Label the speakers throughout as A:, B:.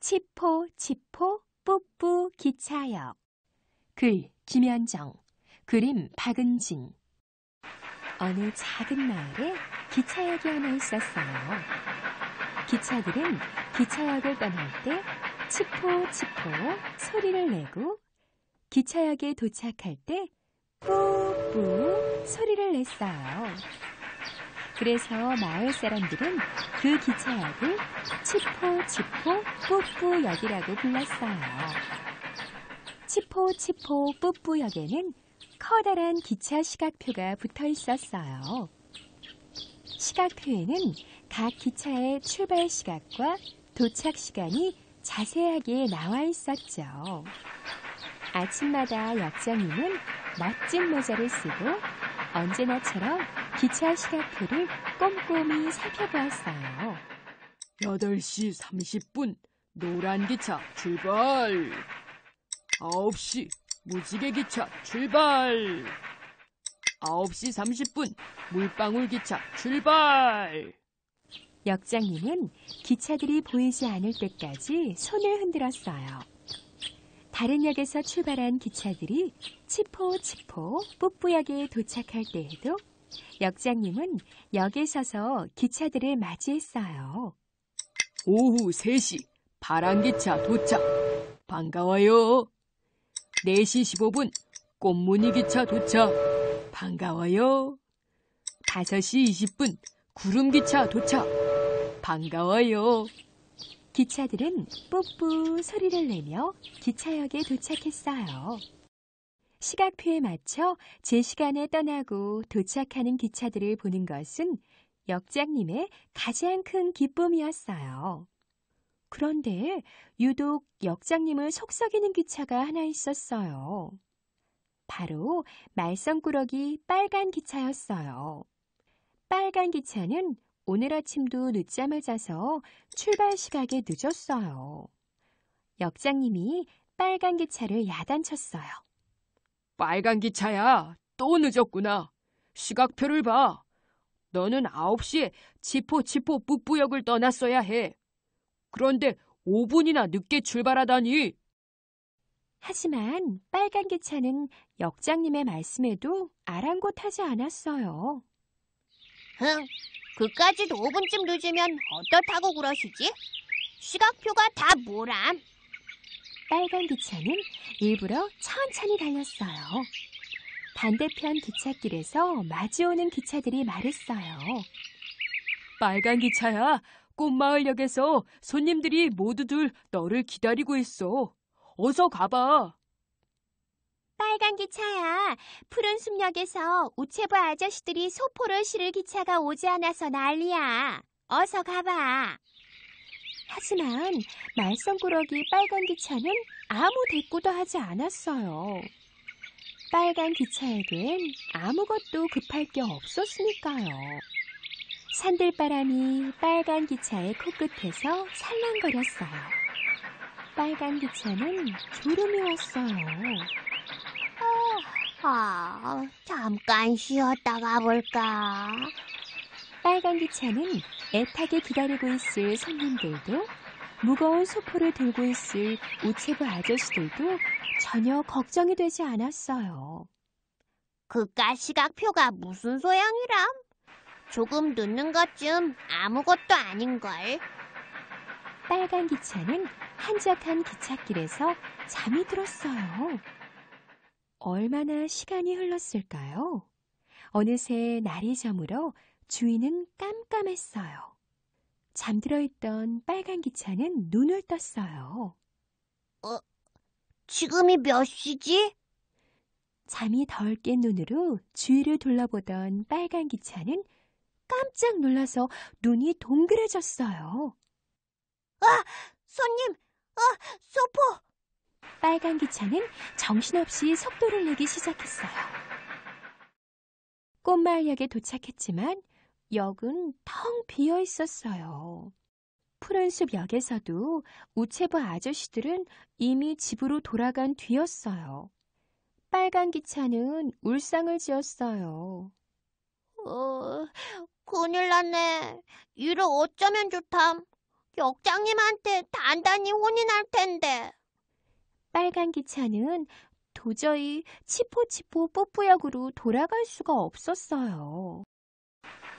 A: 치포 치포 뿌뿌 기차역. 글 김현정, 그림 박은진. 어느 작은 마을에 기차역이 하나 있었어요. 기차들은 기차역을 떠날 때 치포 치포 소리를 내고 기차역에 도착할 때 뿌뿌 소리를 냈어요. 그래서 마을 사람들은 그 기차역을 치포 치포 뿌뿌역이라고 불렀어요. 치포 치포 뿌뿌역에는 커다란 기차 시각표가 붙어 있었어요. 시각표에는 각 기차의 출발 시각과 도착 시간이 자세하게 나와 있었죠. 아침마다 역장님은 멋진 모자를 쓰고 언제나처럼 기차 시각표를 꼼꼼히 살펴보았어요.
B: 8시 30분 노란 기차 출발. 9시 무지개 기차 출발. 9시 30분 물방울 기차 출발.
A: 역장님은 기차들이 보이지 않을 때까지 손을 흔들었어요. 다른 역에서 출발한 기차들이 치포 치포 뿌뿌역에 도착할 때에도 역장님은 역에 서서 기차들을 맞이했어요.
B: 오후 3시 파란 기차 도착. 반가워요. 4시 15분 꽃무늬 기차 도착. 반가워요. 5시 20분 구름 기차 도착. 반가워요.
A: 기차들은 뿌뿌 소리를 내며 기차역에 도착했어요. 시각표에 맞춰 제 시간에 떠나고 도착하는 기차들을 보는 것은 역장님의 가장 큰 기쁨이었어요. 그런데 유독 역장님을 속삭이는 기차가 하나 있었어요. 바로 말썽꾸러기 빨간 기차였어요. 빨간 기차는 오늘 아침도 늦잠을 자서 출발 시각에 늦었어요. 역장님이 빨간 기차를 야단쳤어요.
B: 빨간 기차야, 또 늦었구나. 시각표를 봐. 너는 9시에 치포 치포 뿌뿌역을 떠났어야 해. 그런데 5분이나 늦게 출발하다니.
A: 하지만 빨간 기차는 역장님의 말씀에도 아랑곳하지 않았어요.
C: 그까지도 5분쯤 늦으면 어떻다고 그러시지? 시각표가 다 뭐람?
A: 빨간 기차는 일부러 천천히 달렸어요. 반대편 기찻길에서 마주오는 기차들이 말했어요.
B: 빨간 기차야, 꽃마을역에서 손님들이 모두들 너를 기다리고 있어. 어서 가봐.
C: 빨간 기차야, 푸른 숲역에서 우체부 아저씨들이 소포를 실을 기차가 오지 않아서 난리야. 어서 가봐.
A: 하지만 말썽꾸러기 빨간 기차는 아무 대꾸도 하지 않았어요. 빨간 기차에겐 아무것도 급할 게 없었으니까요. 산들바람이 빨간 기차의 코끝에서 살랑거렸어요. 빨간 기차는 졸음이 왔어요.
C: 잠깐 쉬었다 가볼까?
A: 빨간 기차는 애타게 기다리고 있을 손님들도 무거운 소포를 들고 있을 우체부 아저씨들도 전혀 걱정이 되지 않았어요.
C: 그깟 시각표가 무슨 소용이람? 조금 늦는 것쯤 아무것도 아닌걸.
A: 빨간 기차는 한적한 기찻길에서 잠이 들었어요. 얼마나 시간이 흘렀을까요? 어느새 날이 저물어 주위는 깜깜했어요. 잠들어 있던 빨간 기차는 눈을 떴어요.
C: 지금이 몇 시지?
A: 잠이 덜 깬 눈으로 주위를 둘러보던 빨간 기차는 깜짝 놀라서 눈이 동그래졌어요.
C: 손님! 소포!
A: 빨간 기차는 정신없이 속도를 내기 시작했어요. 꽃마을역에 도착했지만 역은 텅 비어 있었어요. 푸른숲 역에서도 우체부 아저씨들은 이미 집으로 돌아간 뒤였어요. 빨간 기차는 울상을 지었어요.
C: 큰일 났네. 일을 어쩌면 좋담. 역장님한테 단단히 혼이 날 텐데.
A: 빨간 기차는 도저히 치포치포 뽀뽀역으로 돌아갈 수가 없었어요.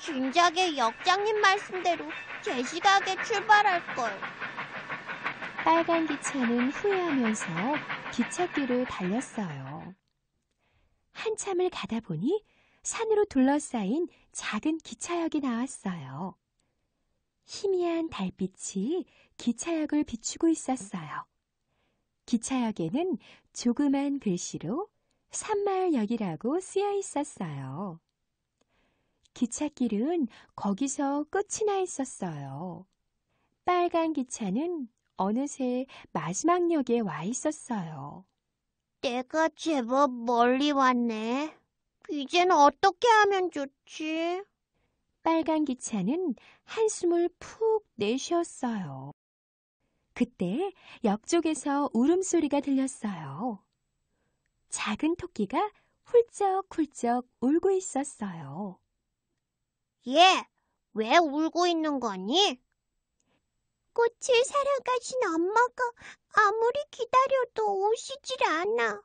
C: 진작에 역장님 말씀대로 제 시각에 출발할걸.
A: 빨간 기차는 후회하면서 기찻길을 달렸어요. 한참을 가다 보니 산으로 둘러싸인 작은 기차역이 나왔어요. 희미한 달빛이 기차역을 비추고 있었어요. 기차역에는 조그만 글씨로 산마을역이라고 쓰여 있었어요. 기찻길은 거기서 끝이 나 있었어요. 빨간 기차는 어느새 마지막 역에 와 있었어요.
C: 내가 제법 멀리 왔네. 이제는 어떻게 하면 좋지?
A: 빨간 기차는 한숨을 푹 내쉬었어요. 그때 역 쪽에서 울음소리가 들렸어요. 작은 토끼가 훌쩍훌쩍 울고 있었어요.
C: 얘, 왜 울고 있는 거니? 꽃을 사러 가신 엄마가 아무리 기다려도 오시질 않아.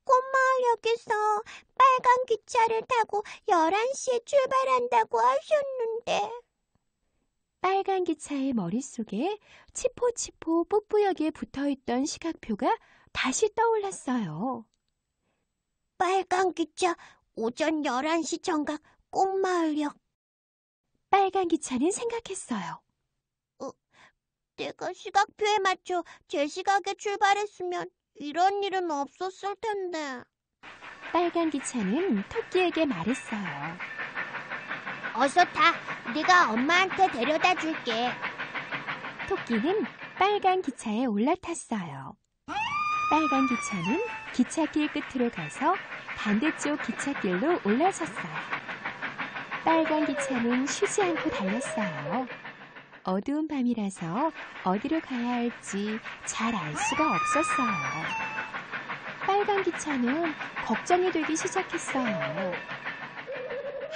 C: 꽃마을역에서 빨간 기차를 타고 11시에 출발한다고 하셨는데.
A: 빨간 기차의 머릿속에 치포치포 뽀뽀역에 붙어있던 시각표가 다시 떠올랐어요.
C: 빨간 기차 오전 11시 정각 꽃마을역.
A: 빨간 기차는 생각했어요.
C: 내가 시각표에 맞춰 제 시각에 출발했으면 이런 일은 없었을 텐데.
A: 빨간 기차는 토끼에게 말했어요.
C: 어서 타. 네가 엄마한테 데려다 줄게.
A: 토끼는 빨간 기차에 올라탔어요. 빨간 기차는 기찻길 끝으로 가서 반대쪽 기찻길로 올라섰어요. 빨간 기차는 쉬지 않고 달렸어요. 어두운 밤이라서 어디로 가야 할지 잘 알 수가 없었어요. 빨간 기차는 걱정이 되기 시작했어요.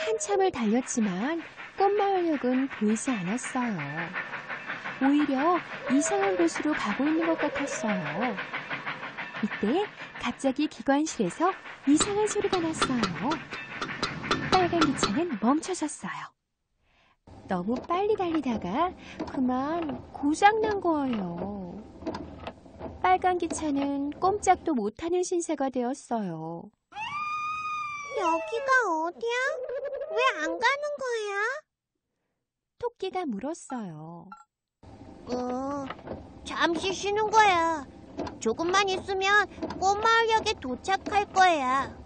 A: 한참을 달렸지만 꽃마을역은 보이지 않았어요. 오히려 이상한 곳으로 가고 있는 것 같았어요. 이때 갑자기 기관실에서 이상한 소리가 났어요. 빨간 기차는 멈춰섰어요. 너무 빨리 달리다가 그만 고장난 거예요. 빨간 기차는 꼼짝도 못하는 신세가 되었어요.
C: 여기가 어디야? 왜 안 가는 거야?
A: 토끼가 물었어요.
C: 잠시 쉬는 거야. 조금만 있으면 꽃마을역에 도착할 거야.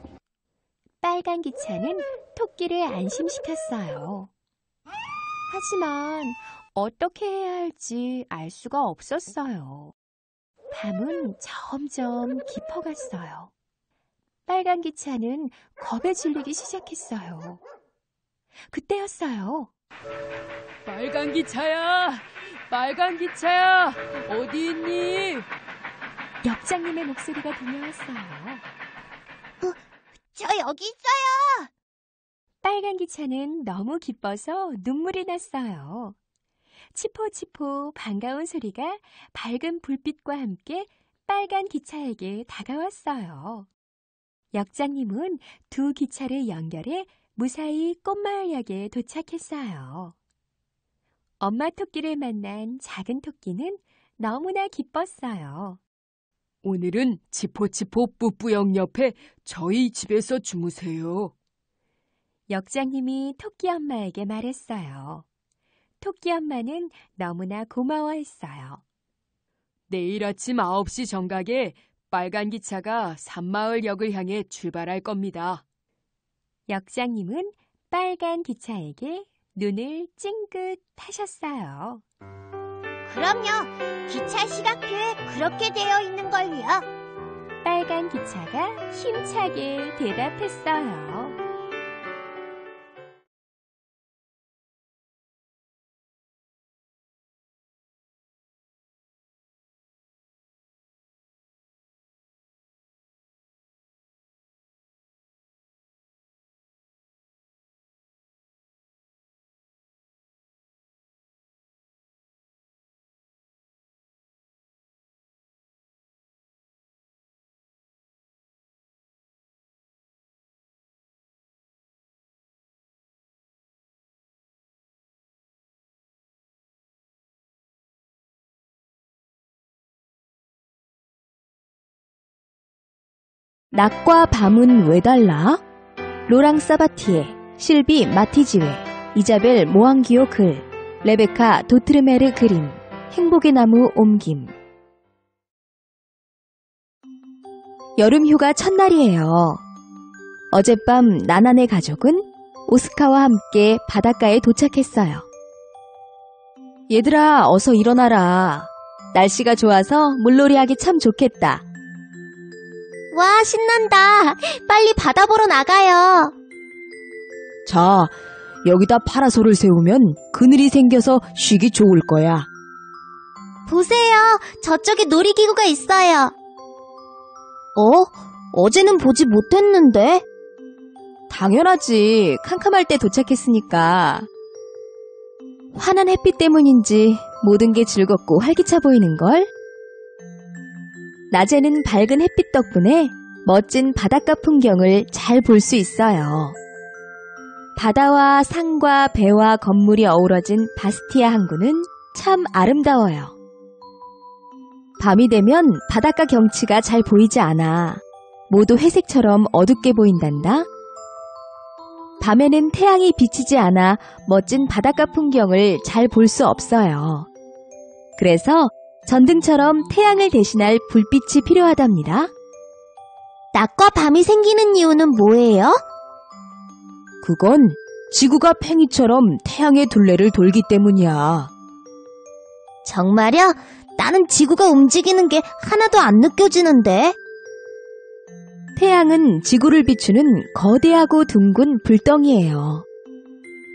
A: 빨간 기차는 토끼를 안심시켰어요. 하지만 어떻게 해야 할지 알 수가 없었어요. 밤은 점점 깊어갔어요. 빨간 기차는 겁에 질리기 시작했어요. 그때였어요.
B: 빨간 기차야! 빨간 기차야! 어디 있니?
A: 역장님의 목소리가 들려왔어요.
C: 저 여기 있어요.
A: 빨간 기차는 너무 기뻐서 눈물이 났어요. 치포치포 반가운 소리가 밝은 불빛과 함께 빨간 기차에게 다가왔어요. 역장님은 두 기차를 연결해 무사히 꽃마을역에 도착했어요. 엄마 토끼를 만난 작은 토끼는 너무나 기뻤어요.
B: 오늘은 치포치포 뿌뿌역 옆에 저희 집에서 주무세요.
A: 역장님이 토끼 엄마에게 말했어요. 토끼 엄마는 너무나 고마워했어요.
B: 내일 아침 9시 정각에 빨간 기차가 산마을역을 향해 출발할 겁니다.
A: 역장님은 빨간 기차에게 눈을 찡긋 하셨어요.
C: 그럼요. 기차 시각표에 그렇게 되어 있는 걸요.
A: 빨간 기차가 힘차게 대답했어요. 낮과 밤은 왜 달라? 로랑 사바티에, 실비 마티지웨, 이자벨 모앙기오 글, 레베카 도트르메르 그림, 행복의 나무 옮김. 여름휴가 첫날이에요. 어젯밤 나나네 가족은 오스카와 함께 바닷가에 도착했어요. 얘들아, 어서 일어나라. 날씨가 좋아서 물놀이하기 참 좋겠다.
C: 와, 신난다. 빨리 바다 보러 나가요.
B: 자, 여기다 파라솔을 세우면 그늘이 생겨서 쉬기 좋을 거야.
C: 보세요. 저쪽에 놀이기구가 있어요. 어제는 보지 못했는데.
A: 당연하지. 캄캄할 때 도착했으니까. 환한 햇빛 때문인지 모든 게 즐겁고 활기차 보이는걸? 낮에는 밝은 햇빛 덕분에 멋진 바닷가 풍경을 잘 볼 수 있어요. 바다와 산과 배와 건물이 어우러진 바스티아 항구는 참 아름다워요. 밤이 되면 바닷가 경치가 잘 보이지 않아. 모두 회색처럼 어둡게 보인단다. 밤에는 태양이 비치지 않아 멋진 바닷가 풍경을 잘 볼 수 없어요. 그래서 전등처럼 태양을 대신할 불빛이 필요하답니다.
C: 낮과 밤이 생기는 이유는 뭐예요?
B: 그건 지구가 팽이처럼 태양의 둘레를 돌기 때문이야.
C: 정말요? 나는 지구가 움직이는 게 하나도 안 느껴지는데.
A: 태양은 지구를 비추는 거대하고 둥근 불덩이예요.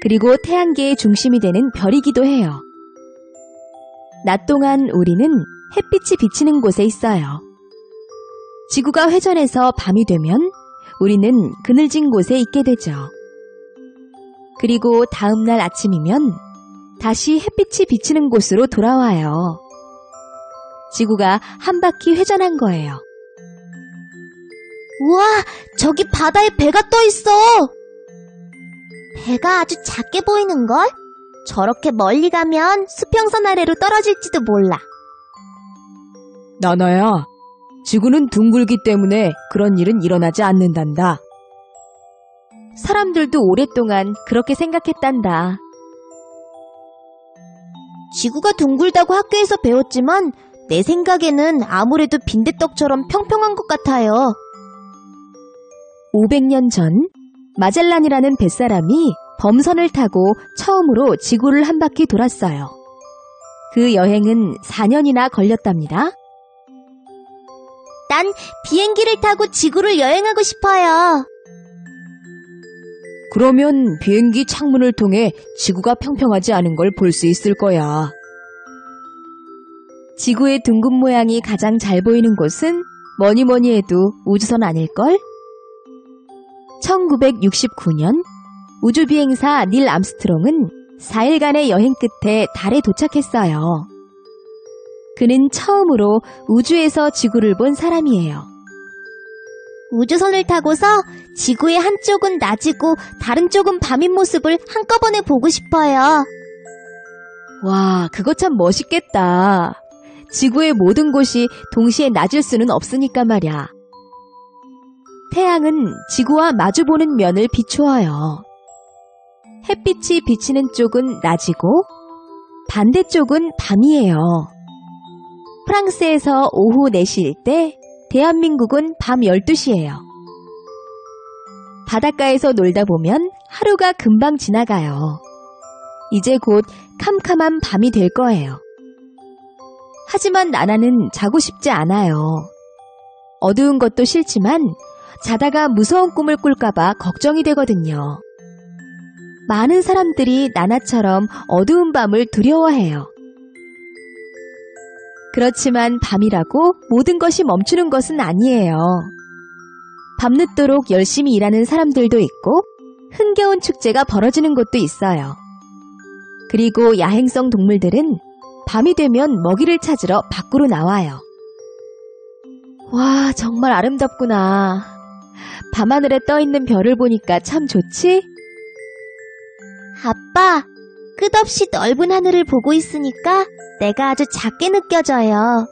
A: 그리고 태양계의 중심이 되는 별이기도 해요. 낮 동안 우리는 햇빛이 비치는 곳에 있어요. 지구가 회전해서 밤이 되면 우리는 그늘진 곳에 있게 되죠. 그리고 다음 날 아침이면 다시 햇빛이 비치는 곳으로 돌아와요. 지구가 한 바퀴 회전한 거예요.
C: 우와, 저기 바다에 배가 떠 있어. 배가 아주 작게 보이는걸? 저렇게 멀리 가면 수평선 아래로 떨어질지도 몰라.
B: 나나야, 지구는 둥글기 때문에 그런 일은 일어나지 않는단다.
A: 사람들도 오랫동안 그렇게 생각했단다.
C: 지구가 둥글다고 학교에서 배웠지만 내 생각에는 아무래도 빈대떡처럼 평평한 것 같아요.
A: 500년 전 마젤란이라는 뱃사람이 범선을 타고 처음으로 지구를 한 바퀴 돌았어요. 그 여행은 4년이나 걸렸답니다.
C: 난 비행기를 타고 지구를 여행하고 싶어요.
B: 그러면 비행기 창문을 통해 지구가 평평하지 않은 걸 볼 수 있을 거야.
A: 지구의 둥근 모양이 가장 잘 보이는 곳은 뭐니 해도 우주선 아닐걸? 1969년 우주비행사 닐 암스트롱은 4일간의 여행 끝에 달에 도착했어요. 그는 처음으로 우주에서 지구를 본 사람이에요.
C: 우주선을 타고서 지구의 한쪽은 낮이고 다른 쪽은 밤인 모습을 한꺼번에 보고 싶어요.
A: 와, 그거 참 멋있겠다. 지구의 모든 곳이 동시에 낮을 수는 없으니까 말이야. 태양은 지구와 마주보는 면을 비추어요. 햇빛이 비치는 쪽은 낮이고 반대쪽은 밤이에요. 프랑스에서 오후 4시일 때 대한민국은 밤 12시예요. 바닷가에서 놀다 보면 하루가 금방 지나가요. 이제 곧 캄캄한 밤이 될 거예요. 하지만 나나는 자고 싶지 않아요. 어두운 것도 싫지만 자다가 무서운 꿈을 꿀까봐 걱정이 되거든요. 많은 사람들이 나나처럼 어두운 밤을 두려워해요. 그렇지만 밤이라고 모든 것이 멈추는 것은 아니에요. 밤늦도록 열심히 일하는 사람들도 있고 흥겨운 축제가 벌어지는 곳도 있어요. 그리고 야행성 동물들은 밤이 되면 먹이를 찾으러 밖으로 나와요. 와, 정말 아름답구나. 밤하늘에 떠있는 별을 보니까 참 좋지?
C: 아빠, 끝없이 넓은 하늘을 보고 있으니까 내가 아주 작게 느껴져요.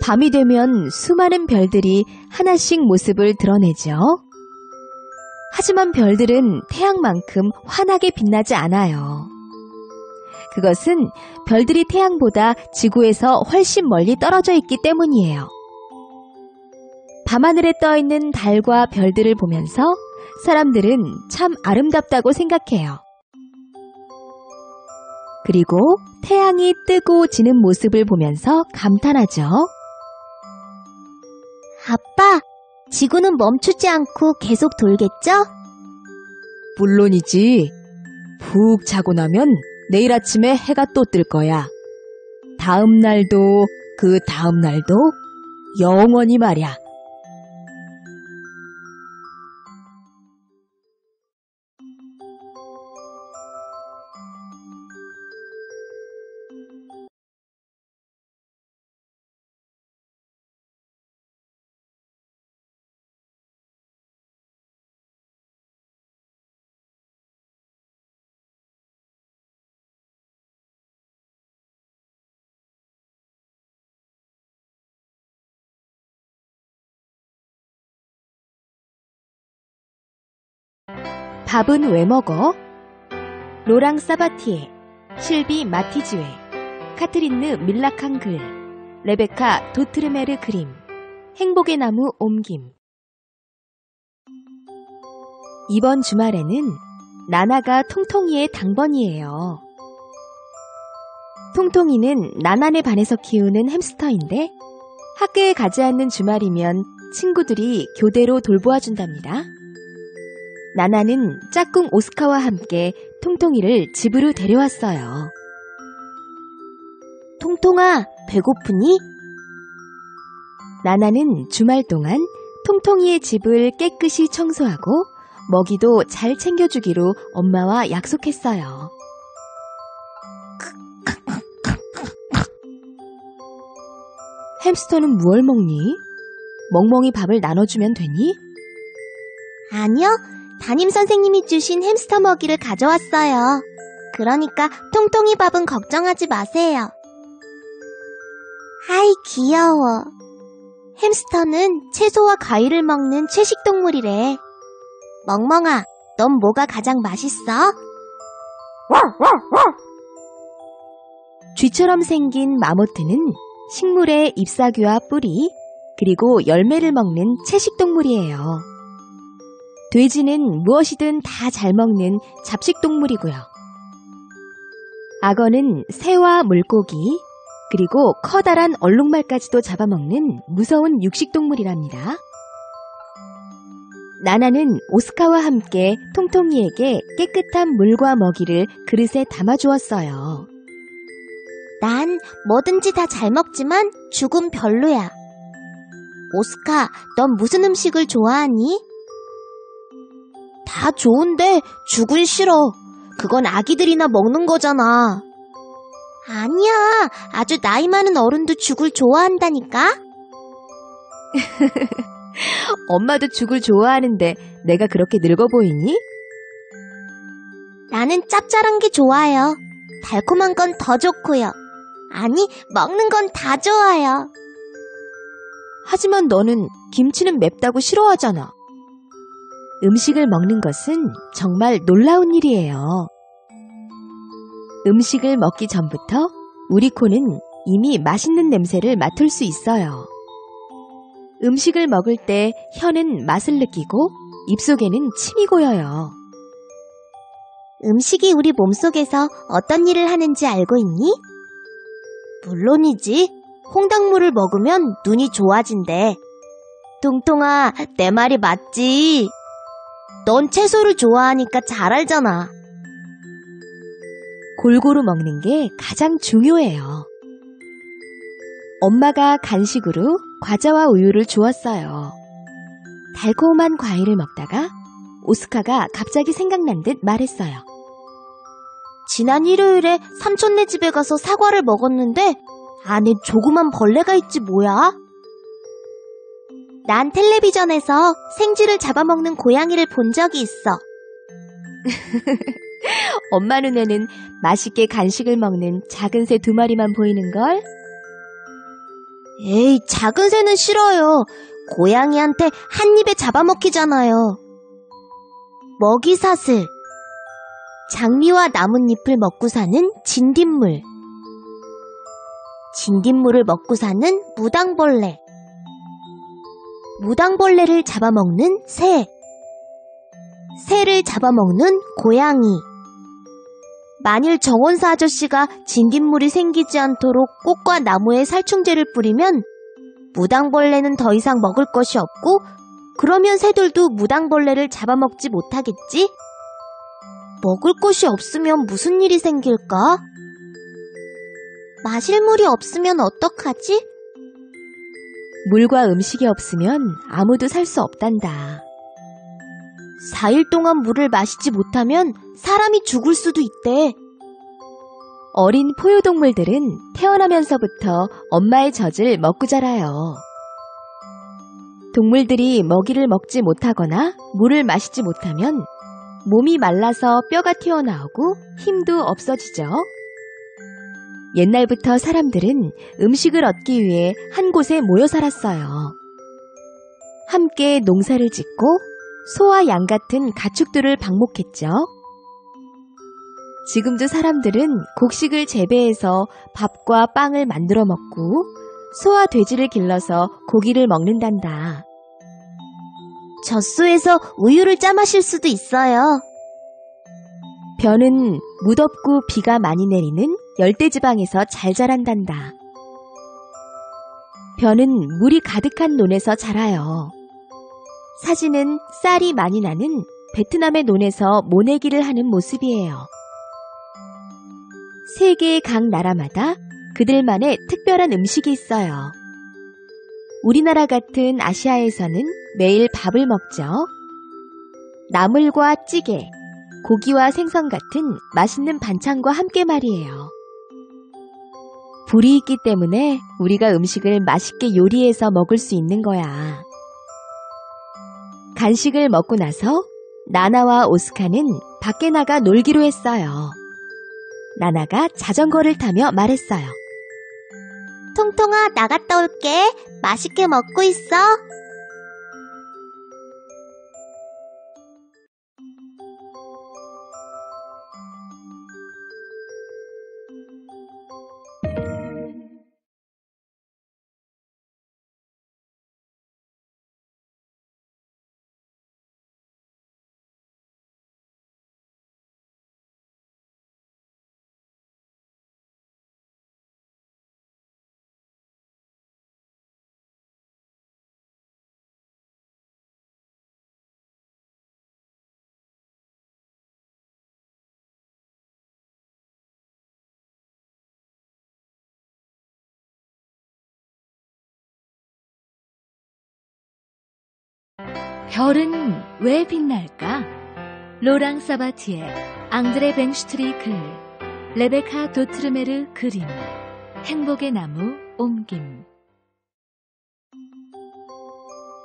A: 밤이 되면 수많은 별들이 하나씩 모습을 드러내죠. 하지만 별들은 태양만큼 환하게 빛나지 않아요. 그것은 별들이 태양보다 지구에서 훨씬 멀리 떨어져 있기 때문이에요. 밤하늘에 떠 있는 달과 별들을 보면서 사람들은 참 아름답다고 생각해요. 그리고 태양이 뜨고 지는 모습을 보면서 감탄하죠.
C: 아빠, 지구는 멈추지 않고 계속 돌겠죠?
B: 물론이지. 푹 자고 나면 내일 아침에 해가 또 뜰 거야. 다음 날도 그 다음 날도 영원히 말이야.
A: 밥은 왜 먹어? 로랑 사바티에, 실비 마티즈웨, 카트린느 밀라칸 글, 레베카 도트르메르 그림, 행복의 나무 옮김. 이번 주말에는 나나가 통통이의 당번이에요. 통통이는 나나네 반에서 키우는 햄스터인데 학교에 가지 않는 주말이면 친구들이 교대로 돌보아준답니다. 나나는 짝꿍 오스카와 함께 통통이를 집으로 데려왔어요.
C: 통통아, 배고프니?
A: 나나는 주말 동안 통통이의 집을 깨끗이 청소하고 먹이도 잘 챙겨주기로 엄마와 약속했어요. 햄스터는 무얼 먹니? 멍멍이 밥을 나눠주면 되니?
C: 아니요, 담임 선생님이 주신 햄스터 먹이를 가져왔어요. 그러니까 통통이 밥은 걱정하지 마세요. 아이, 귀여워. 햄스터는 채소와 과일을 먹는 채식동물이래. 멍멍아, 넌 뭐가 가장 맛있어?
A: 쥐처럼 생긴 마모트는 식물의 잎사귀와 뿌리, 그리고 열매를 먹는 채식동물이에요. 돼지는 무엇이든 다 잘 먹는 잡식동물이고요. 악어는 새와 물고기, 그리고 커다란 얼룩말까지도 잡아먹는 무서운 육식동물이랍니다. 나나는 오스카와 함께 통통이에게 깨끗한 물과 먹이를 그릇에 담아주었어요.
C: 난 뭐든지 다 잘 먹지만 죽은 별로야. 오스카, 넌 무슨 음식을 좋아하니? 다 좋은데 죽은 싫어. 그건 아기들이나 먹는 거잖아. 아니야, 아주 나이 많은 어른도 죽을 좋아한다니까?
A: 엄마도 죽을 좋아하는데 내가 그렇게 늙어 보이니?
C: 나는 짭짤한 게 좋아요. 달콤한 건 더 좋고요. 아니, 먹는 건 다 좋아요.
A: 하지만 너는 김치는 맵다고 싫어하잖아. 음식을 먹는 것은 정말 놀라운 일이에요. 음식을 먹기 전부터 우리 코는 이미 맛있는 냄새를 맡을 수 있어요. 음식을 먹을 때 혀는 맛을 느끼고 입속에는 침이 고여요.
C: 음식이 우리 몸속에서 어떤 일을 하는지 알고 있니? 물론이지. 홍당무를 먹으면 눈이 좋아진대. 통통아, 내 말이 맞지? 넌 채소를 좋아하니까 잘 알잖아.
A: 골고루 먹는 게 가장 중요해요. 엄마가 간식으로 과자와 우유를 주었어요. 달콤한 과일을 먹다가 오스카가 갑자기 생각난 듯 말했어요.
C: 지난 일요일에 삼촌네 집에 가서 사과를 먹었는데 안에 조그만 벌레가 있지 뭐야? 난 텔레비전에서 생쥐를 잡아먹는 고양이를 본 적이 있어.
A: 엄마 눈에는 맛있게 간식을 먹는 작은 새 2마리만 보이는걸?
C: 에이, 작은 새는 싫어요. 고양이한테 한 입에 잡아먹히잖아요. 먹이사슬. 장미와 나뭇잎을 먹고 사는 진딧물. 진딧물을 먹고 사는 무당벌레. 무당벌레를 잡아먹는 새. 새를 잡아먹는 고양이. 만일 정원사 아저씨가 진딧물이 생기지 않도록 꽃과 나무에 살충제를 뿌리면 무당벌레는 더 이상 먹을 것이 없고, 그러면 새들도 무당벌레를 잡아먹지 못하겠지? 먹을 것이 없으면 무슨 일이 생길까? 마실 물이 없으면 어떡하지?
A: 물과 음식이 없으면 아무도 살 수 없단다.
C: 4일 동안 물을 마시지 못하면 사람이 죽을 수도 있대.
A: 어린 포유동물들은 태어나면서부터 엄마의 젖을 먹고 자라요. 동물들이 먹이를 먹지 못하거나 물을 마시지 못하면 몸이 말라서 뼈가 튀어나오고 힘도 없어지죠. 옛날부터 사람들은 음식을 얻기 위해 한 곳에 모여 살았어요. 함께 농사를 짓고 소와 양 같은 가축들을 방목했죠. 지금도 사람들은 곡식을 재배해서 밥과 빵을 만들어 먹고 소와 돼지를 길러서 고기를 먹는단다.
C: 젖소에서 우유를 짜 마실 수도 있어요.
A: 벼는 무덥고 비가 많이 내리는 열대지방에서 잘 자란단다. 벼는 물이 가득한 논에서 자라요. 사진은 쌀이 많이 나는 베트남의 논에서 모내기를 하는 모습이에요. 세계의 각 나라마다 그들만의 특별한 음식이 있어요. 우리나라 같은 아시아에서는 매일 밥을 먹죠. 나물과 찌개, 고기와 생선 같은 맛있는 반찬과 함께 말이에요. 불이 있기 때문에 우리가 음식을 맛있게 요리해서 먹을 수 있는 거야. 간식을 먹고 나서 나나와 오스카는 밖에 나가 놀기로 했어요. 나나가 자전거를 타며 말했어요.
C: 통통아, 나갔다 올게. 맛있게 먹고 있어.
B: 별은 왜 빛날까? 로랑 사바티에, 앙드레 뱅슈트리 글, 레베카 도트르메르 그림, 행복의 나무 옮김.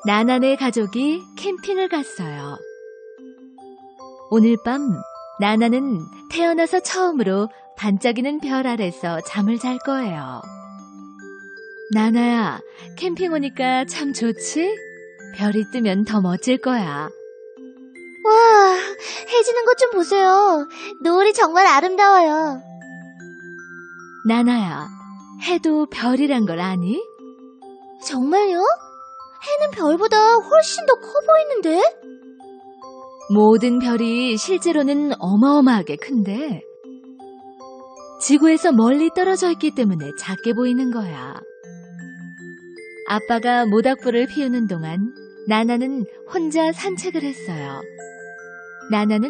B: 나나네 가족이 캠핑을 갔어요. 오늘 밤 나나는 태어나서 처음으로 반짝이는 별 아래서 잠을 잘 거예요. 나나야, 캠핑 오니까 참 좋지? 별이 뜨면 더 멋질 거야.
C: 와, 해 지는 것 좀 보세요. 노을이 정말 아름다워요.
B: 나나야, 해도 별이란 걸 아니?
C: 정말요? 해는 별보다 훨씬 더 커 보이는데?
B: 모든 별이 실제로는 어마어마하게 큰데 지구에서 멀리 떨어져 있기 때문에 작게 보이는 거야. 아빠가 모닥불을 피우는 동안 나나는 혼자 산책을 했어요. 나나는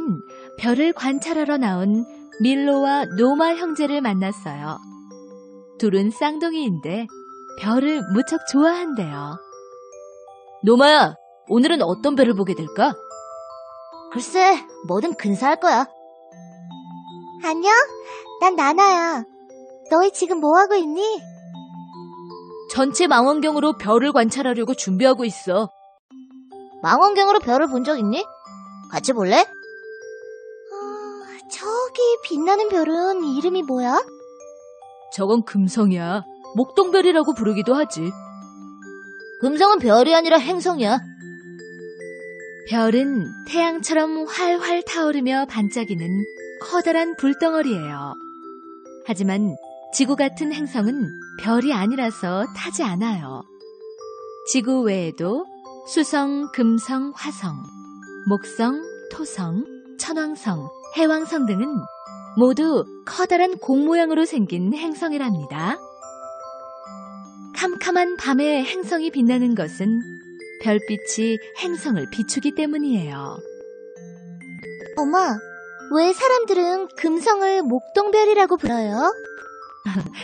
B: 별을 관찰하러 나온 밀로와 노마 형제를 만났어요. 둘은 쌍둥이인데 별을 무척 좋아한대요. 노마야, 오늘은 어떤 별을 보게 될까?
C: 글쎄, 뭐든 근사할 거야. 안녕, 난 나나야. 너희 지금 뭐하고 있니?
B: 전체 망원경으로 별을 관찰하려고 준비하고 있어.
C: 망원경으로 별을 본 적 있니? 같이 볼래? 저기 빛나는 별은 이름이 뭐야?
B: 저건 금성이야. 목동별이라고 부르기도 하지.
C: 금성은 별이 아니라 행성이야.
A: 별은 태양처럼 활활 타오르며 반짝이는 커다란 불덩어리예요. 하지만 지구 같은 행성은 별이 아니라서 타지 않아요. 지구 외에도 수성, 금성, 화성, 목성, 토성, 천왕성, 해왕성 등은 모두 커다란 공 모양으로 생긴 행성이랍니다. 캄캄한 밤에 행성이 빛나는 것은 별빛이 행성을 비추기 때문이에요.
C: 엄마, 왜 사람들은 금성을 목동별이라고 불러요?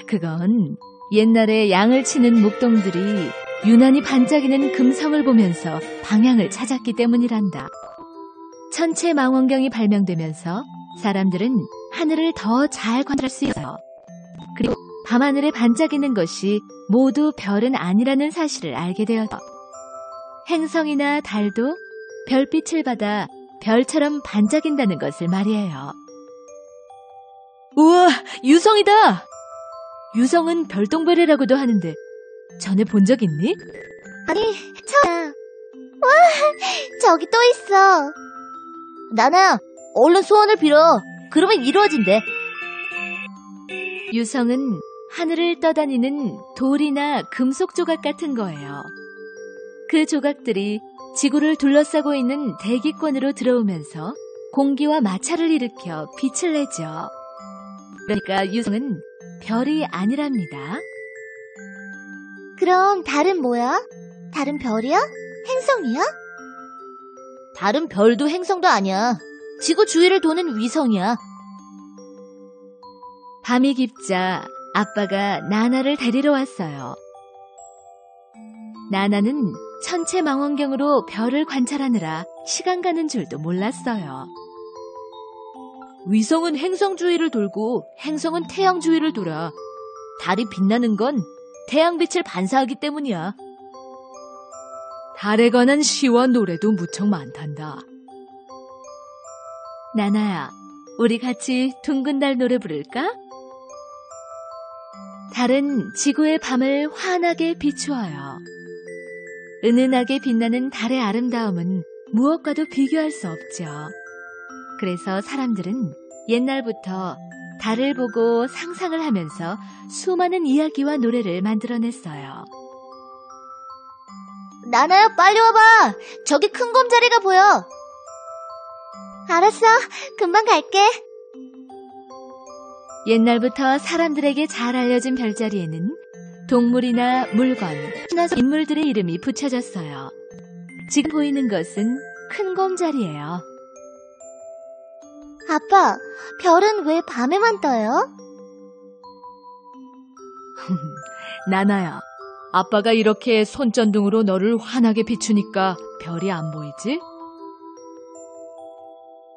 A: 그건 옛날에 양을 치는 목동들이 유난히 반짝이는 금성을 보면서 방향을 찾았기 때문이란다. 천체망원경이 발명되면서 사람들은 하늘을 더 잘 관찰할 수 있어요. 그리고 밤하늘에 반짝이는 것이 모두 별은 아니라는 사실을 알게 되었죠. 행성이나 달도 별빛을 받아 별처럼 반짝인다는 것을 말이에요.
B: 우와, 유성이다! 유성은 별똥별이라고도 하는데 전에 본 적 있니?
C: 아니, 처음이야. 와, 저기 또 있어. 나나야, 얼른 소원을 빌어. 그러면 이루어진대.
A: 유성은 하늘을 떠다니는 돌이나 금속 조각 같은 거예요. 그 조각들이 지구를 둘러싸고 있는 대기권으로 들어오면서 공기와 마찰을 일으켜 빛을 내죠. 그러니까 유성은 별이 아니랍니다.
C: 그럼 달은 뭐야? 달은 별이야? 행성이야? 달은 별도 행성도 아니야. 지구 주위를 도는 위성이야.
A: 밤이 깊자 아빠가 나나를 데리러 왔어요. 나나는 천체망원경으로 별을 관찰하느라 시간 가는 줄도 몰랐어요.
B: 위성은 행성 주위를 돌고 행성은 태양 주위를 돌아. 달이 빛나는 건 태양빛을 반사하기 때문이야. 달에 관한 시와 노래도 무척 많단다.
A: 나나야, 우리 같이 둥근 달 노래 부를까? 달은 지구의 밤을 환하게 비추어요. 은은하게 빛나는 달의 아름다움은 무엇과도 비교할 수 없죠. 그래서 사람들은 옛날부터 달을 보고 상상을 하면서 수많은 이야기와 노래를 만들어냈어요.
C: 나나야, 빨리 와봐. 저기 큰 곰자리가 보여. 알았어. 금방 갈게.
A: 옛날부터 사람들에게 잘 알려진 별자리에는 동물이나 물건, 신화적 인물들의 이름이 붙여졌어요. 지금 보이는 것은 큰 곰자리예요.
C: 아빠, 별은 왜 밤에만 떠요?
B: 나나야, 아빠가 이렇게 손전등으로 너를 환하게 비추니까 별이 안 보이지?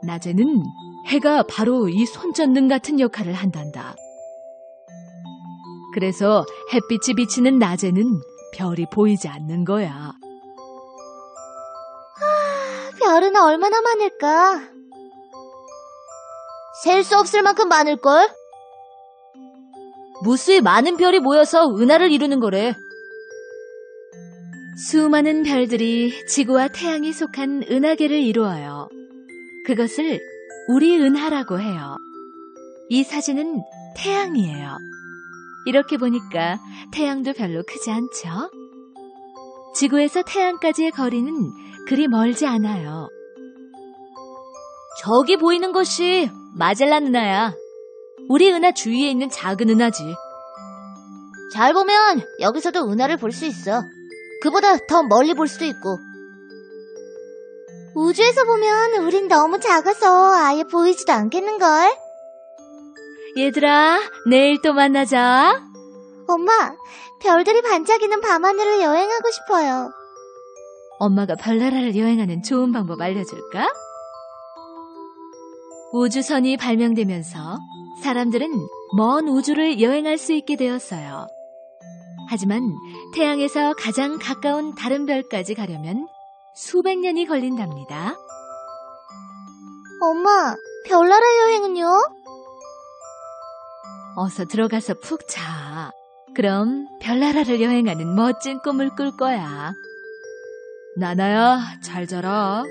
B: 낮에는 해가 바로 이 손전등 같은 역할을 한단다. 그래서 햇빛이 비치는 낮에는 별이 보이지 않는 거야.
C: 별은 얼마나 많을까? 셀 수 없을 만큼 많을걸?
B: 무수히 많은 별이 모여서 은하를 이루는 거래.
A: 수많은 별들이 지구와 태양이 속한 은하계를 이루어요. 그것을 우리 은하라고 해요. 이 사진은 태양이에요. 이렇게 보니까 태양도 별로 크지 않죠? 지구에서 태양까지의 거리는 그리 멀지 않아요.
B: 저기 보이는 것이 마젤란 은하야. 우리 은하 주위에 있는 작은 은하지.
C: 잘 보면 여기서도 은하를 볼 수 있어. 그보다 더 멀리 볼 수도 있고. 우주에서 보면 우린 너무 작아서 아예 보이지도 않겠는걸?
A: 얘들아, 내일 또 만나자.
C: 엄마, 별들이 반짝이는 밤하늘을 여행하고 싶어요.
A: 엄마가 별나라를 여행하는 좋은 방법 알려줄까? 우주선이 발명되면서 사람들은 먼 우주를 여행할 수 있게 되었어요. 하지만 태양에서 가장 가까운 다른 별까지 가려면 수백 년이 걸린답니다.
C: 엄마, 별나라 여행은요?
A: 어서 들어가서 푹 자. 그럼 별나라를 여행하는 멋진 꿈을 꿀 거야.
B: 나나야, 잘 자라.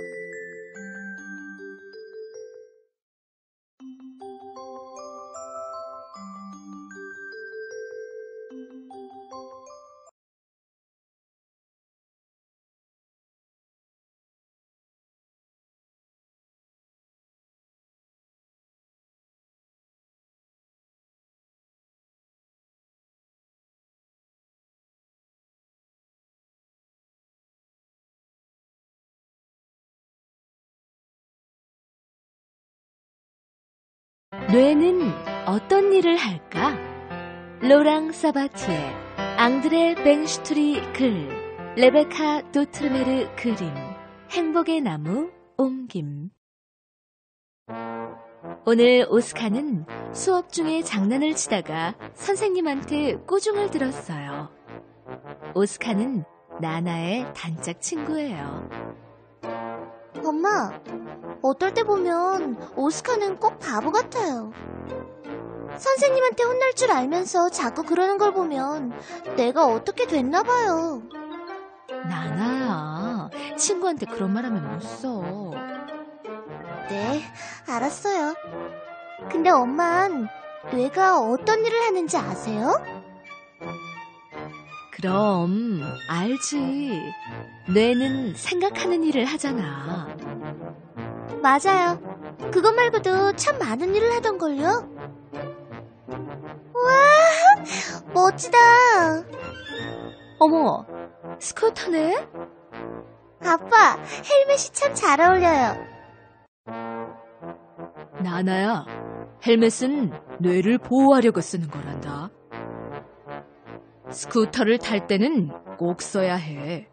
A: 뇌는 어떤 일을 할까? 로랑 사바티에, 앙드레 뱅슈트리 글, 레베카 도트르메르 그림, 행복의 나무 옮김. 오늘 오스카는 수업 중에 장난을 치다가 선생님한테 꼬중을 들었어요. 오스카는 나나의 단짝 친구예요.
C: 엄마, 어떨 때 보면 오스카는 꼭 바보 같아요. 선생님한테 혼날 줄 알면서 자꾸 그러는 걸 보면 내가 어떻게 됐나 봐요.
A: 나나야, 친구한테 그런 말 하면 못 써.
C: 네, 알았어요. 근데 엄만 뇌가 어떤 일을 하는지 아세요?
A: 그럼 알지. 뇌는 생각하는 일을 하잖아.
C: 맞아요. 그것 말고도 참 많은 일을 하던걸요? 와, 멋지다.
A: 어머, 스쿠터네?
C: 아빠, 헬멧이 참 잘 어울려요.
B: 나나야, 헬멧은 뇌를 보호하려고 쓰는 거란다. 스쿠터를 탈 때는 꼭 써야 해.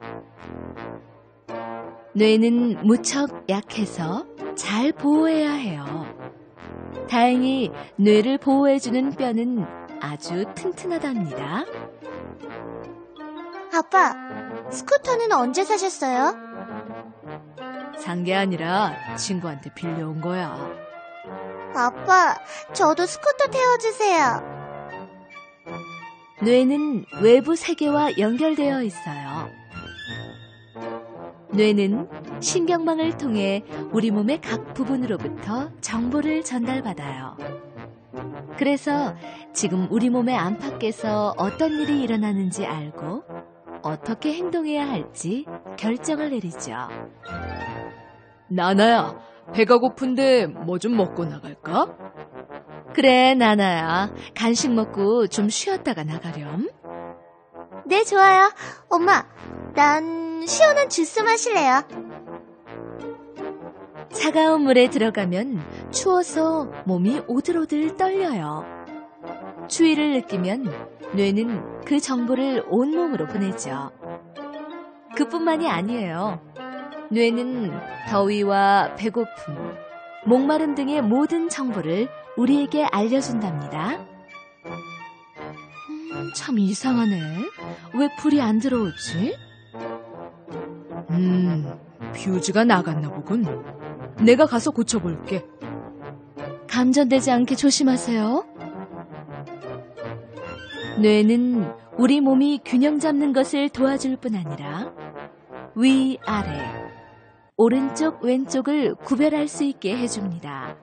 A: 뇌는 무척 약해서 잘 보호해야 해요. 다행히 뇌를 보호해주는 뼈는 아주 튼튼하답니다.
C: 아빠, 스쿠터는 언제 사셨어요?
B: 산 게 아니라 친구한테 빌려온 거야.
C: 아빠, 저도 스쿠터 태워주세요.
A: 뇌는 외부 세계와 연결되어 있어요. 뇌는 신경망을 통해 우리 몸의 각 부분으로부터 정보를 전달받아요. 그래서 지금 우리 몸의 안팎에서 어떤 일이 일어나는지 알고 어떻게 행동해야 할지 결정을 내리죠.
B: 나나야, 배가 고픈데 뭐 좀 먹고 나갈까?
A: 그래, 나나야. 간식 먹고 좀 쉬었다가 나가렴.
C: 네, 좋아요. 엄마, 난 시원한 주스 마실래요.
A: 차가운 물에 들어가면 추워서 몸이 오들오들 떨려요. 추위를 느끼면 뇌는 그 정보를 온몸으로 보내죠. 그뿐만이 아니에요. 뇌는 더위와 배고픔, 목마름 등의 모든 정보를 우리에게 알려준답니다. 참 이상하네. 왜 불이 안 들어오지?
B: 퓨즈가 나갔나 보군. 내가 가서 고쳐볼게.
A: 감전되지 않게 조심하세요. 뇌는 우리 몸이 균형 잡는 것을 도와줄 뿐 아니라 위아래, 오른쪽 왼쪽을 구별할 수 있게 해줍니다.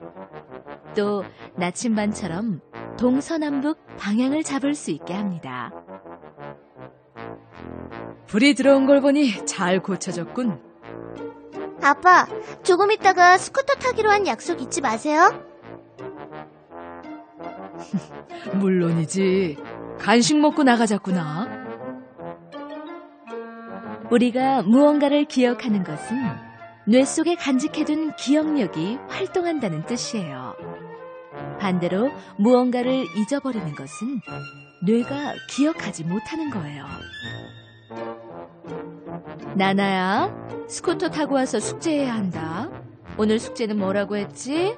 A: 또 나침반처럼 동서남북 방향을 잡을 수 있게 합니다.
B: 불이 들어온 걸 보니 잘 고쳐졌군.
C: 아빠, 조금 있다가 스쿠터 타기로 한 약속 잊지 마세요.
B: 물론이지. 간식 먹고 나가자꾸나.
A: 우리가 무언가를 기억하는 것은 뇌 속에 간직해둔 기억력이 활동한다는 뜻이에요. 반대로 무언가를 잊어버리는 것은 뇌가 기억하지 못하는 거예요. 나나야, 스쿠터 타고 와서 숙제해야 한다. 오늘 숙제는 뭐라고 했지?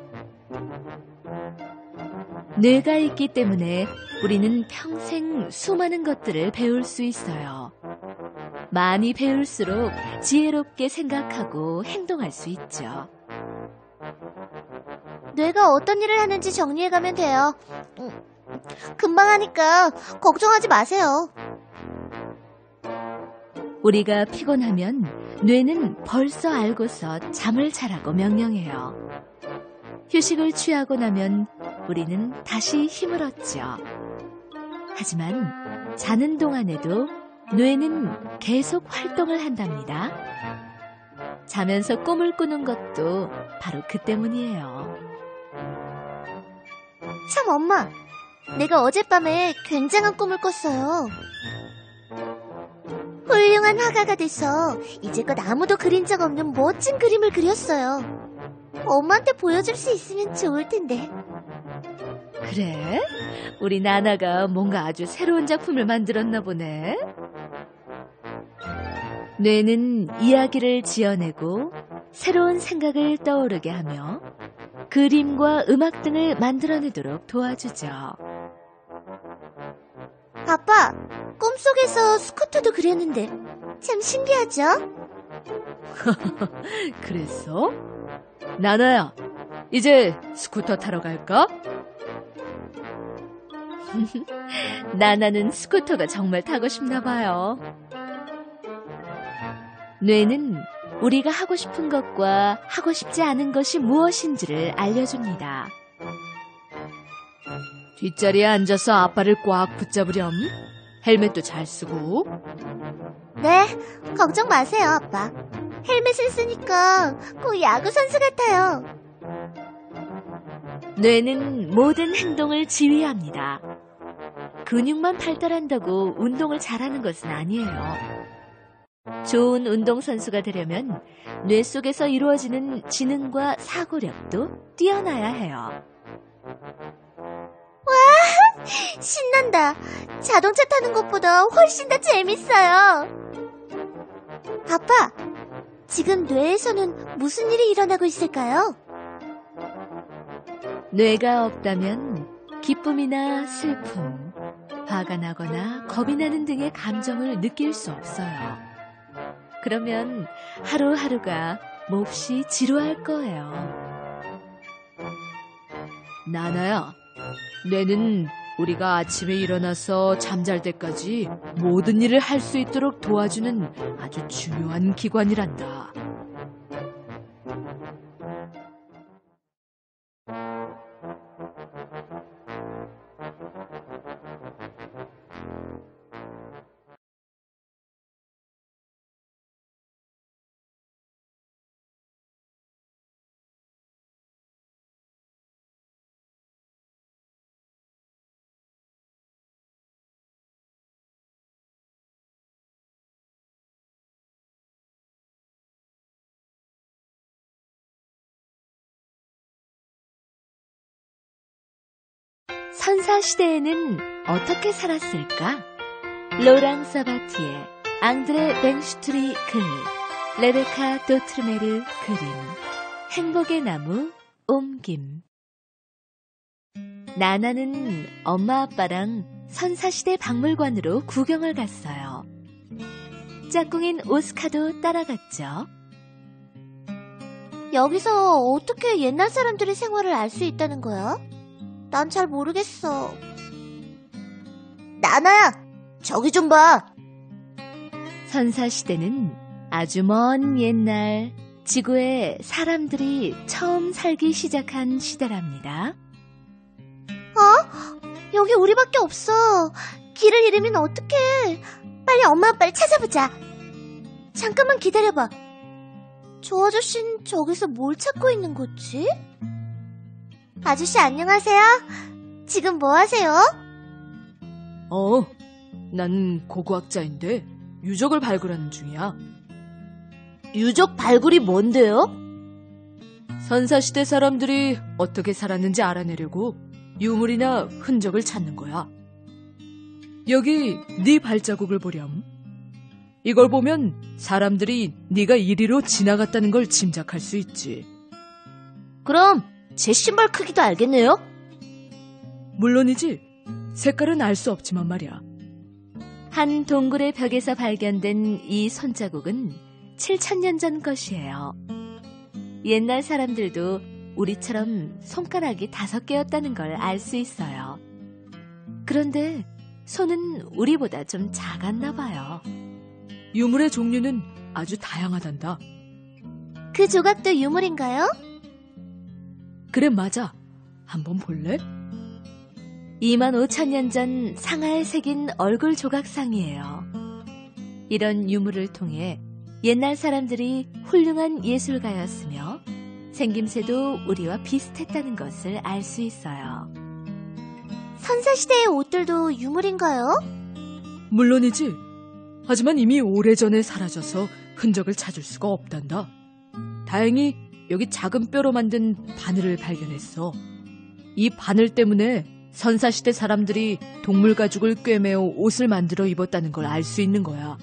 A: 뇌가 있기 때문에 우리는 평생 수많은 것들을 배울 수 있어요. 많이 배울수록 지혜롭게 생각하고 행동할 수 있죠.
C: 뇌가 어떤 일을 하는지 정리해가면 돼요. 금방 하니까 걱정하지 마세요.
A: 우리가 피곤하면 뇌는 벌써 알고서 잠을 자라고 명령해요. 휴식을 취하고 나면 우리는 다시 힘을 얻죠. 하지만 자는 동안에도 뇌는 계속 활동을 한답니다. 자면서 꿈을 꾸는 것도 바로 그 때문이에요.
C: 참 엄마, 내가 어젯밤에 굉장한 꿈을 꿨어요. 훌륭한 화가가 돼서 이제껏 아무도 그린 적 없는 멋진 그림을 그렸어요. 엄마한테 보여줄 수 있으면 좋을 텐데.
A: 그래? 우리 나나가 뭔가 아주 새로운 작품을 만들었나 보네. 뇌는 이야기를 지어내고 새로운 생각을 떠오르게 하며 그림과 음악 등을 만들어내도록 도와주죠.
C: 아빠, 꿈속에서 스쿠터도 그렸는데 참 신기하죠?
A: 그랬어? 나나야, 이제 스쿠터 타러 갈까? 나나는 스쿠터가 정말 타고 싶나 봐요. 뇌는 우리가 하고 싶은 것과 하고 싶지 않은 것이 무엇인지를 알려줍니다. 뒷자리에 앉아서 아빠를 꽉 붙잡으렴. 헬멧도 잘 쓰고.
C: 네, 걱정 마세요, 아빠. 헬멧을 쓰니까 꼭 야구 선수 같아요.
A: 뇌는 모든 행동을 지휘합니다. 근육만 발달한다고 운동을 잘하는 것은 아니에요. 좋은 운동선수가 되려면 뇌 속에서 이루어지는 지능과 사고력도 뛰어나야 해요.
C: 와, 신난다. 자동차 타는 것보다 훨씬 더 재밌어요. 아빠, 지금 뇌에서는 무슨 일이 일어나고 있을까요?
A: 뇌가 없다면 기쁨이나 슬픔, 화가 나거나 겁이 나는 등의 감정을 느낄 수 없어요. 그러면 하루하루가 몹시 지루할 거예요. 나나야, 뇌는 우리가 아침에 일어나서 잠잘 때까지 모든 일을 할 수 있도록 도와주는 아주 중요한 기관이란다. 선사시대에는 어떻게 살았을까? 로랑 사바티에, 앙드레 뱅슈트리 글, 레베카 도트르메르 그림, 행복의 나무 옮김. 나나는 엄마 아빠랑 선사시대 박물관으로 구경을 갔어요. 짝꿍인 오스카도 따라갔죠.
C: 여기서 어떻게 옛날 사람들의 생활을 알 수 있다는 거야? 난 잘 모르겠어. 나나야, 저기 좀 봐.
A: 선사시대는 아주 먼 옛날 지구에 사람들이 처음 살기 시작한 시대랍니다.
C: 여기 우리밖에 없어. 길을 잃으면 어떡해. 빨리 엄마 아빠를 찾아보자. 잠깐만 기다려봐. 저 아저씨는 저기서 뭘 찾고 있는 거지? 아저씨 안녕하세요. 지금 뭐 하세요?
A: 난 고고학자인데 유적을 발굴하는 중이야.
C: 유적 발굴이 뭔데요?
A: 선사시대 사람들이 어떻게 살았는지 알아내려고 유물이나 흔적을 찾는 거야. 여기 네 발자국을 보렴. 이걸 보면 사람들이 네가 이리로 지나갔다는 걸 짐작할 수 있지.
C: 그럼 제 신발 크기도 알겠네요?
A: 물론이지. 색깔은 알 수 없지만 말이야. 한 동굴의 벽에서 발견된 이 손자국은 7,000년 전 것이에요. 옛날 사람들도 우리처럼 손가락이 5개였다는 걸 알 수 있어요. 그런데 손은 우리보다 좀 작았나 봐요.
B: 유물의 종류는 아주 다양하단다.
C: 그 조각도 유물인가요?
B: 그래, 맞아. 한번 볼래?
A: 25,000년 전 상하에 새긴 얼굴 조각상이에요. 이런 유물을 통해 옛날 사람들이 훌륭한 예술가였으며 생김새도 우리와 비슷했다는 것을 알 수 있어요.
C: 선사시대의 옷들도 유물인가요?
B: 물론이지. 하지만 이미 오래전에 사라져서 흔적을 찾을 수가 없단다. 다행히 여기 작은 뼈로 만든 바늘을 발견했어. 이 바늘 때문에 선사시대 사람들이 동물 가죽을 꿰매어 옷을 만들어 입었다는 걸 알 수 있는 거야.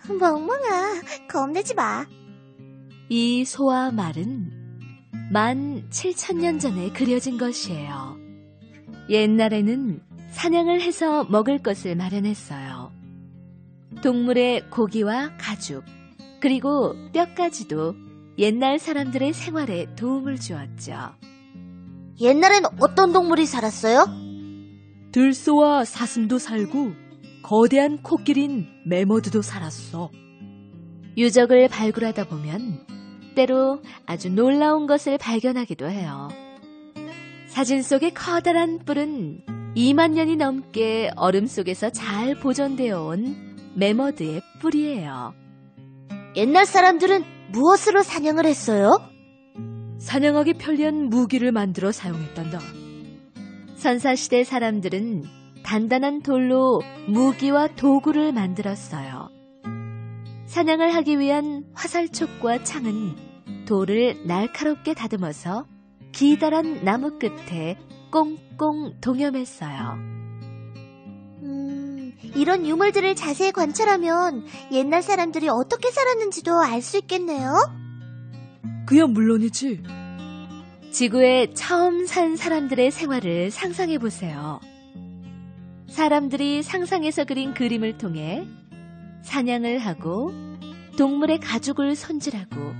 C: 멍멍아, 겁내지 마.
A: 이 소와 말은 17,000년 전에 그려진 것이에요. 옛날에는 사냥을 해서 먹을 것을 마련했어요. 동물의 고기와 가죽, 그리고 뼈까지도 옛날 사람들의 생활에 도움을 주었죠.
C: 옛날엔 어떤 동물이 살았어요?
B: 들소와 사슴도 살고 거대한 코끼리인 매머드도 살았어.
A: 유적을 발굴하다 보면 때로 아주 놀라운 것을 발견하기도 해요. 사진 속의 커다란 뿔은 2만 년이 넘게 얼음 속에서 잘 보존되어 온 매머드의 뿔이에요.
C: 옛날 사람들은 무엇으로 사냥을 했어요?
B: 사냥하기 편리한 무기를 만들어 사용했단다.
A: 선사시대 사람들은 단단한 돌로 무기와 도구를 만들었어요. 사냥을 하기 위한 화살촉과 창은 돌을 날카롭게 다듬어서 기다란 나무 끝에 꽁꽁 동여맸어요.
C: 이런 유물들을 자세히 관찰하면 옛날 사람들이 어떻게 살았는지도 알 수 있겠네요?
B: 그야 물론이지.
A: 지구에 처음 산 사람들의 생활을 상상해 보세요. 사람들이 상상해서 그린 그림을 통해 사냥을 하고 동물의 가죽을 손질하고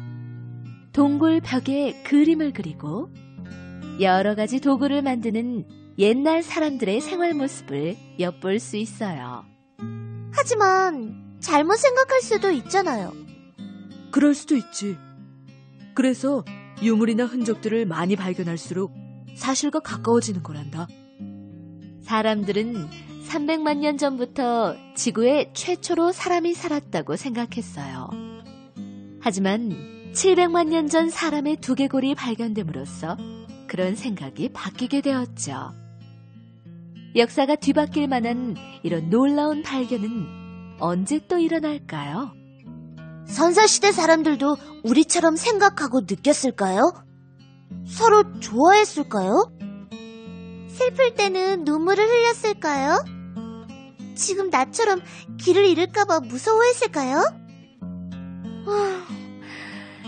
A: 동굴 벽에 그림을 그리고 여러 가지 도구를 만드는 옛날 사람들의 생활 모습을 엿볼 수 있어요.
C: 하지만 잘못 생각할 수도 있잖아요.
B: 그럴 수도 있지. 그래서 유물이나 흔적들을 많이 발견할수록 사실과 가까워지는 거란다.
A: 사람들은 300만 년 전부터 지구에 최초로 사람이 살았다고 생각했어요. 하지만 700만 년 전 사람의 두개골이 발견됨으로써 그런 생각이 바뀌게 되었죠. 역사가 뒤바뀔 만한 이런 놀라운 발견은 언제 또 일어날까요?
C: 선사시대 사람들도 우리처럼 생각하고 느꼈을까요? 서로 좋아했을까요? 슬플 때는 눈물을 흘렸을까요? 지금 나처럼 길을 잃을까봐 무서워했을까요?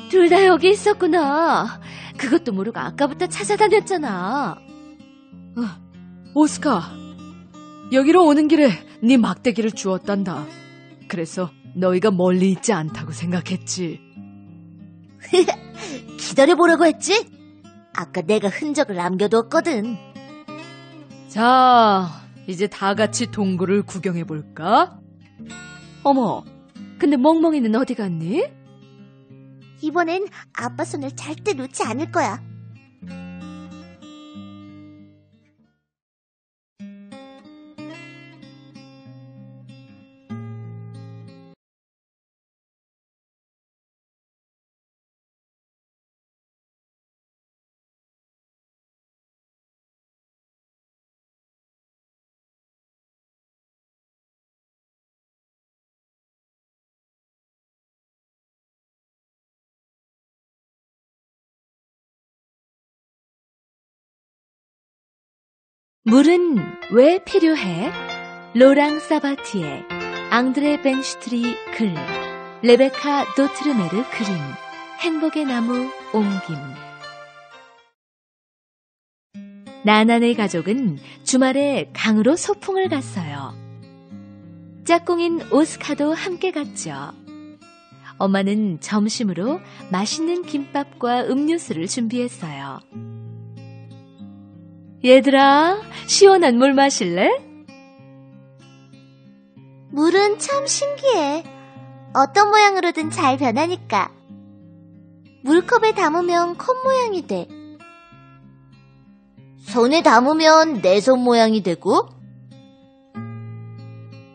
A: 둘 다 여기 있었구나. 그것도 모르고 아까부터 찾아다녔잖아.
B: 오스카, 여기로 오는 길에 네 막대기를 주었단다. 그래서 너희가 멀리 있지 않다고 생각했지.
C: 기다려보라고 했지? 아까 내가 흔적을 남겨두었거든.
B: 자, 이제 다 같이 동굴을 구경해볼까?
A: 어머, 근데 멍멍이는 어디 갔니?
C: 이번엔 아빠 손을 절대 놓지 않을 거야.
A: 물은 왜 필요해? 로랑 사바티에, 앙드레 벤슈트리 글, 레베카 도트르메르 그림, 행복의 나무 옮김. 나난의 가족은 주말에 강으로 소풍을 갔어요. 짝꿍인 오스카도 함께 갔죠. 엄마는 점심으로 맛있는 김밥과 음료수를 준비했어요. 얘들아, 시원한 물 마실래?
C: 물은 참 신기해. 어떤 모양으로든 잘 변하니까. 물컵에 담으면 컵 모양이 돼. 손에 담으면 내 손 모양이 되고.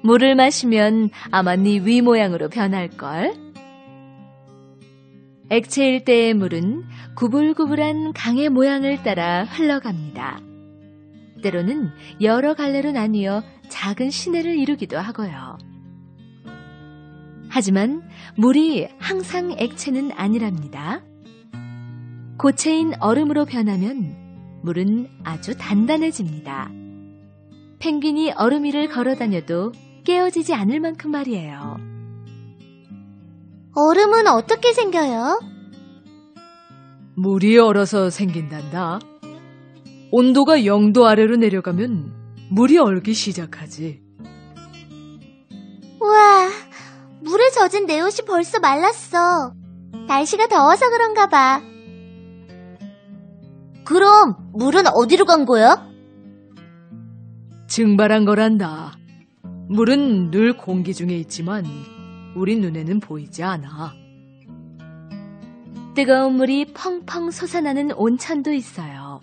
A: 물을 마시면 아마 네 위 모양으로 변할걸. 액체일 때의 물은 구불구불한 강의 모양을 따라 흘러갑니다. 때로는 여러 갈래로 나뉘어 작은 시내를 이루기도 하고요. 하지만 물이 항상 액체는 아니랍니다. 고체인 얼음으로 변하면 물은 아주 단단해집니다. 펭귄이 얼음 위를 걸어 다녀도 깨어지지 않을 만큼 말이에요.
C: 얼음은 어떻게 생겨요?
B: 물이 얼어서 생긴단다. 온도가 0도 아래로 내려가면 물이 얼기 시작하지.
C: 우와, 물에 젖은 내 옷이 벌써 말랐어. 날씨가 더워서 그런가 봐. 그럼 물은 어디로 간 거야?
B: 증발한 거란다. 물은 늘 공기 중에 있지만 우리 눈에는 보이지 않아.
A: 뜨거운 물이 펑펑 솟아나는 온천도 있어요.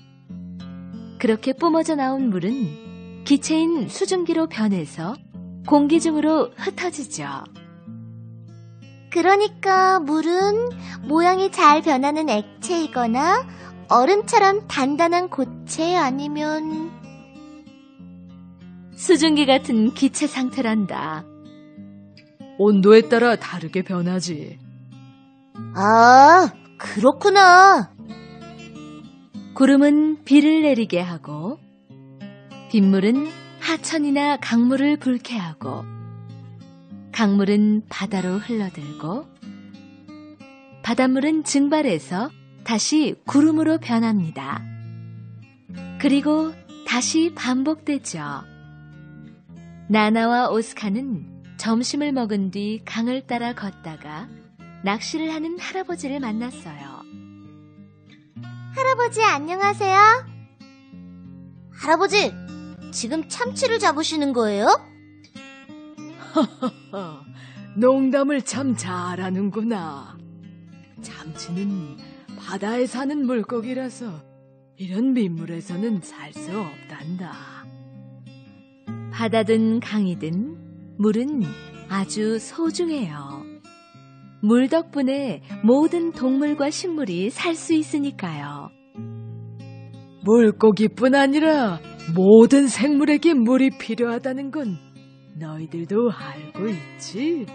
A: 그렇게 뿜어져 나온 물은 기체인 수증기로 변해서 공기 중으로 흩어지죠.
C: 그러니까 물은 모양이 잘 변하는 액체이거나 얼음처럼 단단한 고체 아니면
A: 수증기 같은 기체 상태란다.
B: 온도에 따라 다르게 변하지.
C: 아, 그렇구나.
A: 구름은 비를 내리게 하고 빗물은 하천이나 강물을 붉게 하고 강물은 바다로 흘러들고 바닷물은 증발해서 다시 구름으로 변합니다. 그리고 다시 반복되죠. 나나와 오스카는 점심을 먹은 뒤 강을 따라 걷다가 낚시를 하는 할아버지를 만났어요.
C: 할아버지 안녕하세요. 할아버지, 지금 참치를 잡으시는 거예요?
B: 농담을 참 잘하는구나. 참치는 바다에 사는 물고기라서 이런 민물에서는 살 수 없단다.
A: 바다든 강이든 물은 아주 소중해요. 물 덕분에 모든 동물과 식물이 살 수 있으니까요.
B: 물고기뿐 아니라 모든 생물에게 물이 필요하다는 건 너희들도 알고 있지?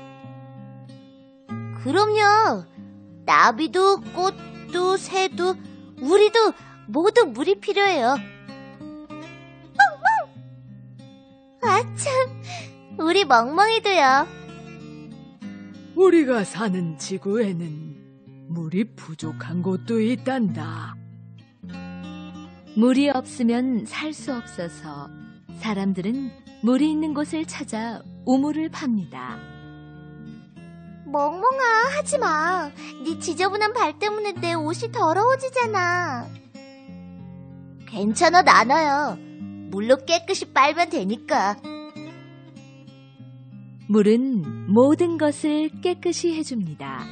C: 그럼요. 나비도 꽃도 새도 우리도 모두 물이 필요해요. 아참, 우리 멍멍이도요.
B: 우리가 사는 지구에는 물이 부족한 곳도 있단다.
A: 물이 없으면 살 수 없어서 사람들은 물이 있는 곳을 찾아 우물을 팝니다.
C: 멍멍아, 하지마. 네 지저분한 발 때문에 내 옷이 더러워지잖아. 괜찮아, 나나야. 물로 깨끗이 빨면 되니까.
A: 물은 모든 것을 깨끗이 해줍니다.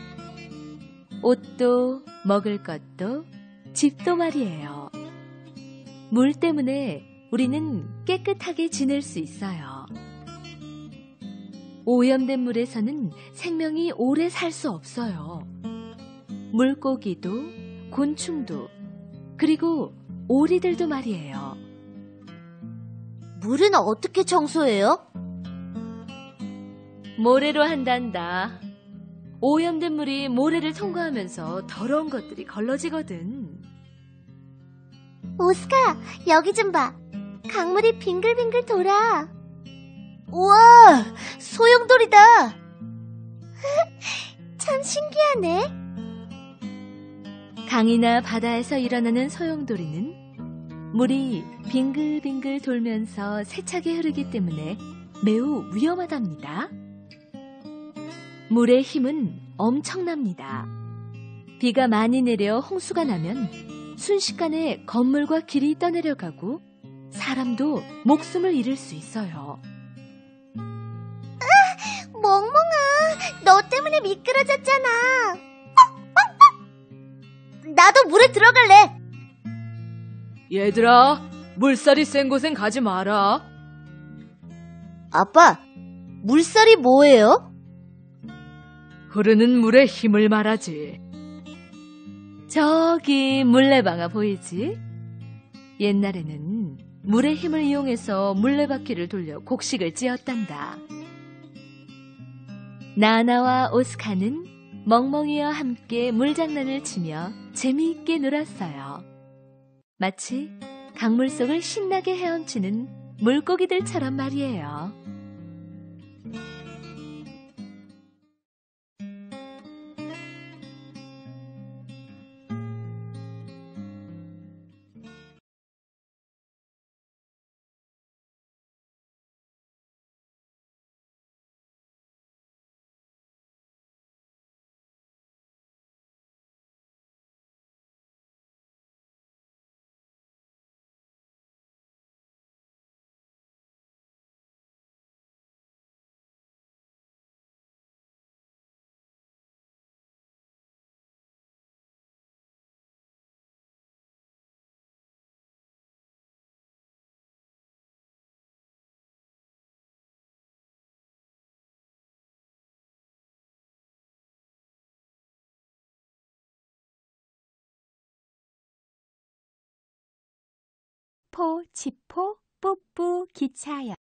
A: 옷도 먹을 것도 집도 말이에요. 물 때문에 우리는 깨끗하게 지낼 수 있어요. 오염된 물에서는 생명이 오래 살 수 없어요. 물고기도 곤충도 그리고 오리들도 말이에요.
C: 물은 어떻게 청소해요?
A: 모래로 한단다. 오염된 물이 모래를 통과하면서 더러운 것들이 걸러지거든.
C: 오스카, 여기 좀 봐. 강물이 빙글빙글 돌아. 우와, 소용돌이다. 참 신기하네.
A: 강이나 바다에서 일어나는 소용돌이는 물이 빙글빙글 돌면서 세차게 흐르기 때문에 매우 위험하답니다. 물의 힘은 엄청납니다. 비가 많이 내려 홍수가 나면 순식간에 건물과 길이 떠내려가고 사람도 목숨을 잃을 수 있어요.
C: 멍멍아, 너 때문에 미끄러졌잖아. 나도 물에 들어갈래.
B: 얘들아, 물살이 센 곳엔 가지 마라.
C: 아빠, 물살이 뭐예요?
B: 흐르는 물에 힘을 말하지.
A: 저기 물레방아 보이지? 옛날에는 물의 힘을 이용해서 물레바퀴를 돌려 곡식을 찧었단다. 나나와 오스카는 멍멍이와 함께 물장난을 치며 재미있게 놀았어요. 마치 강물 속을 신나게 헤엄치는 물고기들처럼 말이에요. 포, 치포, 뿌뿌, 기차역.